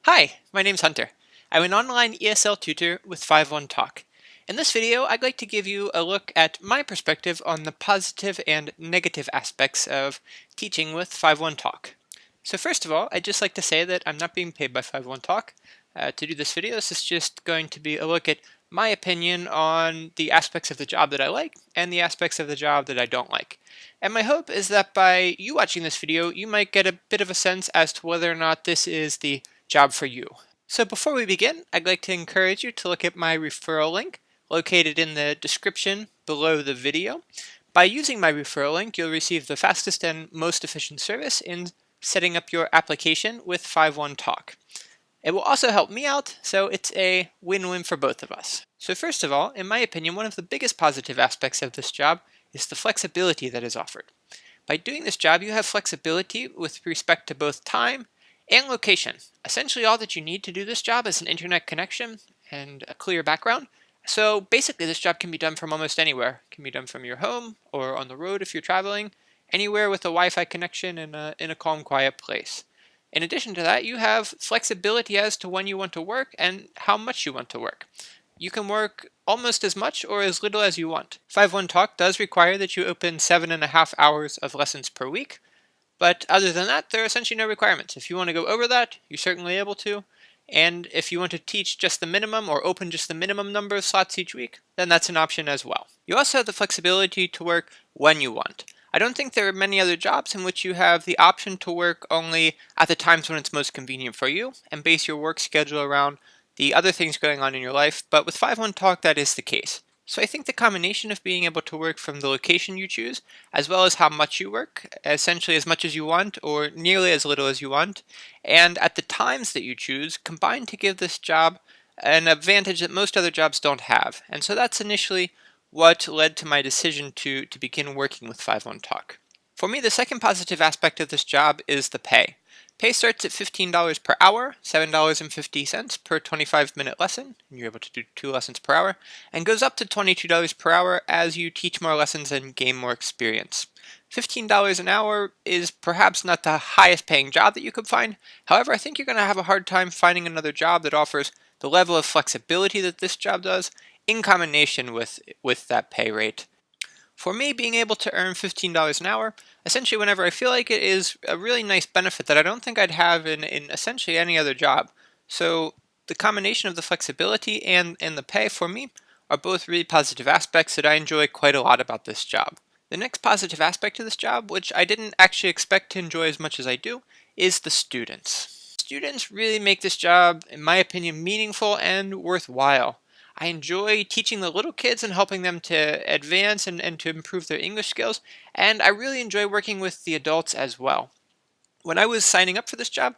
Hi, my name's Hunter. I'm an online ESL tutor with 51 Talk. In this video, I'd like to give you a look at my perspective on the positive and negative aspects of teaching with 51 Talk. So first of all, I'd just like to say that I'm not being paid by 51 Talk to do this video. This is just going to be a look at my opinion on the aspects of the job that I like and the aspects of the job that I don't like. And my hope is that by you watching this video, you might get a bit of a sense as to whether or not this is the job for you. So before we begin, I'd like to encourage you to look at my referral link located in the description below the video. By using my referral link, you'll receive the fastest and most efficient service in setting up your application with 51 Talk. It will also help me out, so it's a win-win for both of us. So first of all, in my opinion, one of the biggest positive aspects of this job is the flexibility that is offered. By doing this job, you have flexibility with respect to both time and location. Essentially, all that you need to do this job is an internet connection and a clear background. So basically, this job can be done from almost anywhere. It can be done from your home or on the road if you're traveling, anywhere with a Wi-Fi connection in a calm, quiet place. In addition to that, you have flexibility as to when you want to work and how much you want to work. You can work almost as much or as little as you want. 51 Talk does require that you open 7.5 hours of lessons per week, but other than that, there are essentially no requirements. If you want to go over that, you're certainly able to. And if you want to teach just the minimum or open just the minimum number of slots each week, then that's an option as well. You also have the flexibility to work when you want. I don't think there are many other jobs in which you have the option to work only at the times when it's most convenient for you and base your work schedule around the other things going on in your life, but with 51 Talk that is the case. So I think the combination of being able to work from the location you choose, as well as how much you work, essentially as much as you want or nearly as little as you want, and at the times that you choose, combine to give this job an advantage that most other jobs don't have. And so that's initially what led to my decision to begin working with 51 Talk. For me, the second positive aspect of this job is the pay. Pay starts at $15 per hour, $7.50 per 25-minute lesson, and you're able to do 2 lessons per hour, and goes up to $22 per hour as you teach more lessons and gain more experience. $15 an hour is perhaps not the highest paying job that you could find. However, I think you're going to have a hard time finding another job that offers the level of flexibility that this job does in combination with that pay rate. For me, being able to earn $15 an hour, essentially whenever I feel like it, is a really nice benefit that I don't think I'd have in essentially any other job. So the combination of the flexibility and the pay for me are both really positive aspects that I enjoy quite a lot about this job. The next positive aspect of this job, which I didn't actually expect to enjoy as much as I do, is the students. Students really make this job, in my opinion, meaningful and worthwhile. I enjoy teaching the little kids and helping them to advance and to improve their English skills, and I really enjoy working with the adults as well. When I was signing up for this job,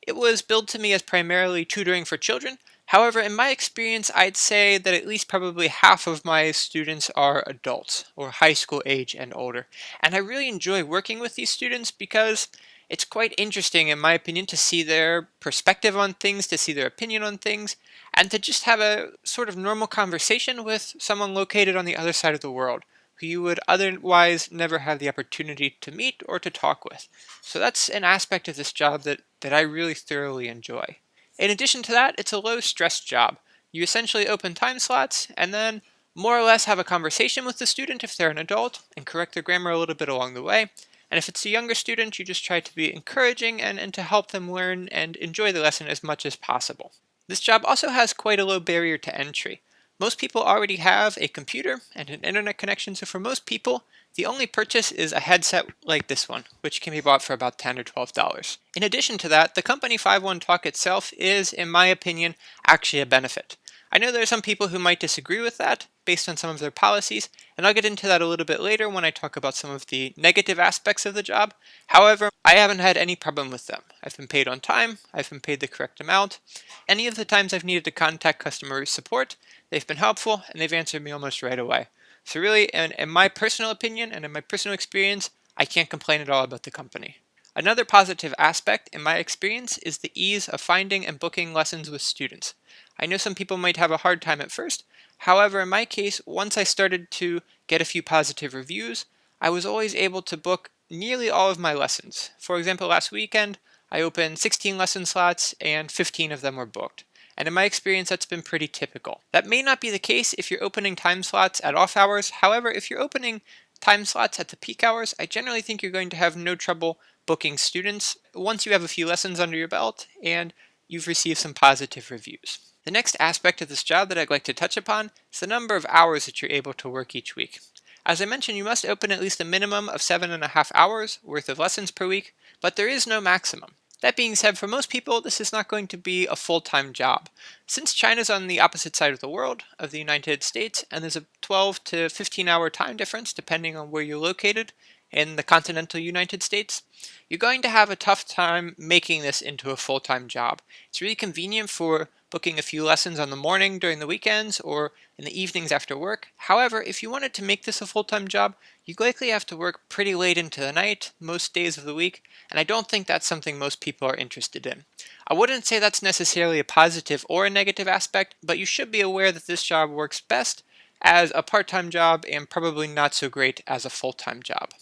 it was billed to me as primarily tutoring for children. However, in my experience, I'd say that at least probably half of my students are adults, or high school age and older. And I really enjoy working with these students because it's quite interesting, in my opinion, to see their perspective on things, to see their opinion on things, and to just have a sort of normal conversation with someone located on the other side of the world who you would otherwise never have the opportunity to meet or to talk with. So that's an aspect of this job that I really thoroughly enjoy. In addition to that, it's a low-stress job. You essentially open time slots and then more or less have a conversation with the student if they're an adult and correct their grammar a little bit along the way. And if it's a younger student, you just try to be encouraging and to help them learn and enjoy the lesson as much as possible. This job also has quite a low barrier to entry. Most people already have a computer and an internet connection, so for most people, the only purchase is a headset like this one, which can be bought for about $10 or $12. In addition to that, the company 51 Talk itself is, in my opinion, actually a benefit. I know there are some people who might disagree with that based on some of their policies, and I'll get into that a little bit later when I talk about some of the negative aspects of the job. However, I haven't had any problem with them. I've been paid on time, I've been paid the correct amount. Any of the times I've needed to contact customer support, they've been helpful and they've answered me almost right away. So really, in my personal opinion and in my personal experience, I can't complain at all about the company. Another positive aspect, in my experience, is the ease of finding and booking lessons with students. I know some people might have a hard time at first. However, in my case, once I started to get a few positive reviews, I was always able to book nearly all of my lessons. For example, last weekend, I opened 16 lesson slots and 15 of them were booked. And in my experience, that's been pretty typical. That may not be the case if you're opening time slots at off hours. However, if you're opening time slots at the peak hours, I generally think you're going to have no trouble booking students once you have a few lessons under your belt and you've received some positive reviews. The next aspect of this job that I'd like to touch upon is the number of hours that you're able to work each week. As I mentioned, you must open at least a minimum of 7.5 hours worth of lessons per week, but there is no maximum. That being said, for most people, this is not going to be a full-time job. Since China's on the opposite side of the world, of the United States, and there's a 12 to 15 hour time difference depending on where you're located in the continental United States, you're going to have a tough time making this into a full-time job. It's really convenient for booking a few lessons on the morning during the weekends or in the evenings after work. However, if you wanted to make this a full-time job, you'd likely have to work pretty late into the night most days of the week, and I don't think that's something most people are interested in. I wouldn't say that's necessarily a positive or a negative aspect, but you should be aware that this job works best as a part-time job and probably not so great as a full-time job.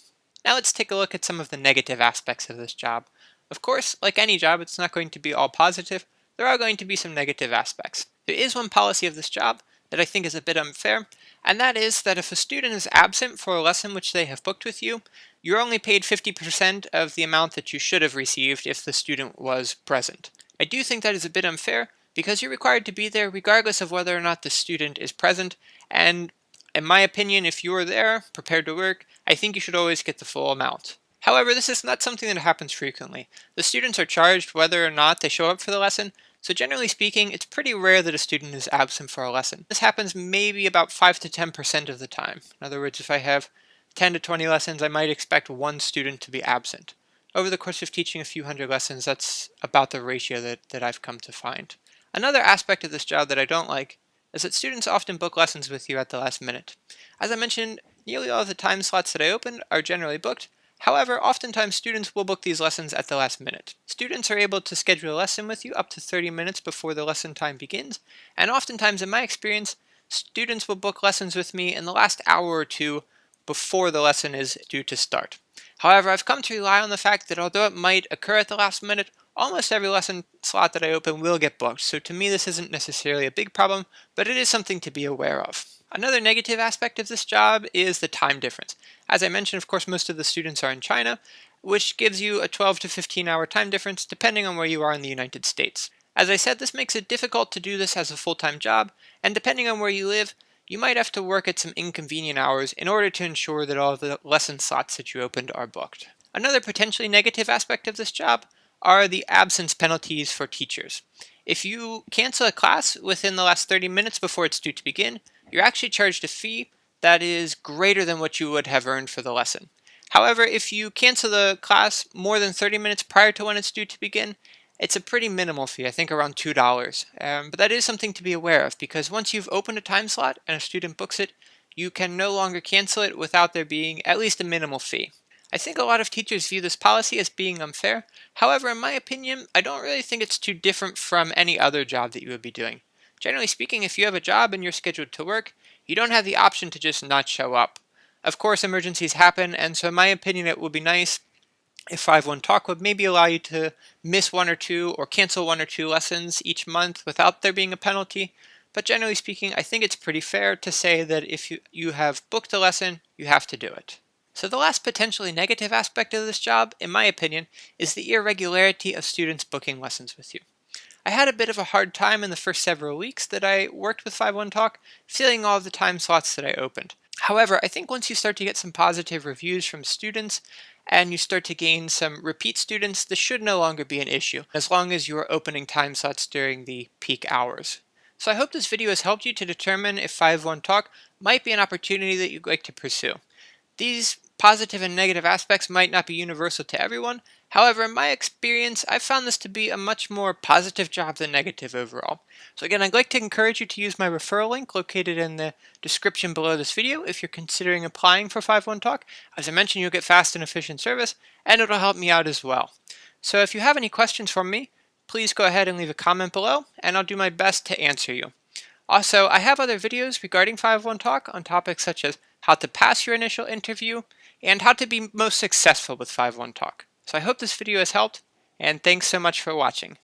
Now let's take a look at some of the negative aspects of this job. Of course, like any job, it's not going to be all positive. There are going to be some negative aspects. There is one policy of this job that I think is a bit unfair, and that is that if a student is absent for a lesson which they have booked with you, you're only paid 50% of the amount that you should have received if the student was present. I do think that is a bit unfair because you're required to be there regardless of whether or not the student is present, and in my opinion, if you are there, prepared to work, I think you should always get the full amount. However, this is not something that happens frequently. The students are charged whether or not they show up for the lesson, so generally speaking, it's pretty rare that a student is absent for a lesson. This happens maybe about 5 to 10% of the time. In other words, if I have 10 to 20 lessons, I might expect one student to be absent. Over the course of teaching a few hundred lessons, that's about the ratio that I've come to find. Another aspect of this job that I don't like is that students often book lessons with you at the last minute. As I mentioned, nearly all of the time slots that I open are generally booked. However, oftentimes students will book these lessons at the last minute. Students are able to schedule a lesson with you up to 30 minutes before the lesson time begins, and oftentimes in my experience, students will book lessons with me in the last hour or two before the lesson is due to start. However, I've come to rely on the fact that although it might occur at the last minute, almost every lesson slot that I open will get booked, so to me this isn't necessarily a big problem, but it is something to be aware of. Another negative aspect of this job is the time difference. As I mentioned, of course, most of the students are in China, which gives you a 12 to 15 hour time difference depending on where you are in the United States. As I said, this makes it difficult to do this as a full-time job, and depending on where you live, you might have to work at some inconvenient hours in order to ensure that all of the lesson slots that you opened are booked. Another potentially negative aspect of this job are the absence penalties for teachers. If you cancel a class within the last 30 minutes before it's due to begin, you're actually charged a fee that is greater than what you would have earned for the lesson. However, if you cancel the class more than 30 minutes prior to when it's due to begin, it's a pretty minimal fee, I think around $2. But that is something to be aware of because once you've opened a time slot and a student books it, you can no longer cancel it without there being at least a minimal fee. I think a lot of teachers view this policy as being unfair. However, in my opinion, I don't really think it's too different from any other job that you would be doing. Generally speaking, if you have a job and you're scheduled to work, you don't have the option to just not show up. Of course, emergencies happen, and so in my opinion, it would be nice if 5-1 Talk would maybe allow you to miss one or two or cancel one or two lessons each month without there being a penalty. But generally speaking, I think it's pretty fair to say that if you have booked a lesson, you have to do it. So the last potentially negative aspect of this job, in my opinion, is the irregularity of students booking lessons with you. I had a bit of a hard time in the first several weeks that I worked with 5-1 Talk, filling all of the time slots that I opened. However, I think once you start to get some positive reviews from students, and you start to gain some repeat students, this should no longer be an issue, as long as you are opening time slots during the peak hours. So I hope this video has helped you to determine if 5-1 Talk might be an opportunity that you'd like to pursue. These positive and negative aspects might not be universal to everyone. However, in my experience, I've found this to be a much more positive job than negative overall. So again, I'd like to encourage you to use my referral link located in the description below this video if you're considering applying for 5-1 Talk. As I mentioned, you'll get fast and efficient service, and it'll help me out as well. So if you have any questions for me, please go ahead and leave a comment below, and I'll do my best to answer you. Also, I have other videos regarding 5-1 Talk on topics such as how to pass your initial interview and how to be most successful with 5-1 Talk. So I hope this video has helped, And thanks so much for watching.